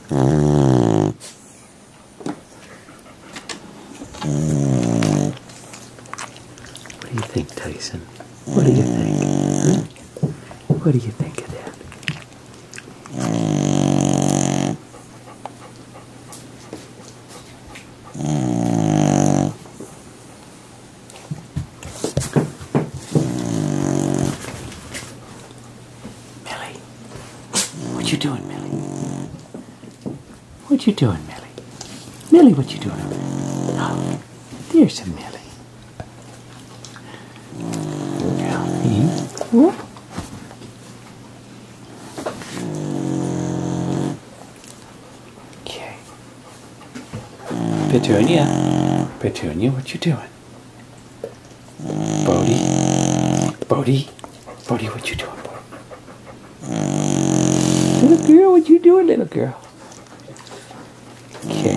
What do you think, Tyson? What do you think? Huh? What do you think of that? Millie, what you doing, Millie? What you doing, Millie? Millie, what you doing? Oh, there's a Millie. Whoop. Okay. Petunia. Petunia, what you doing? Bodie. Bodie. Bodie, what you doing, Bodie? Little girl, what you doing, little girl? Okay.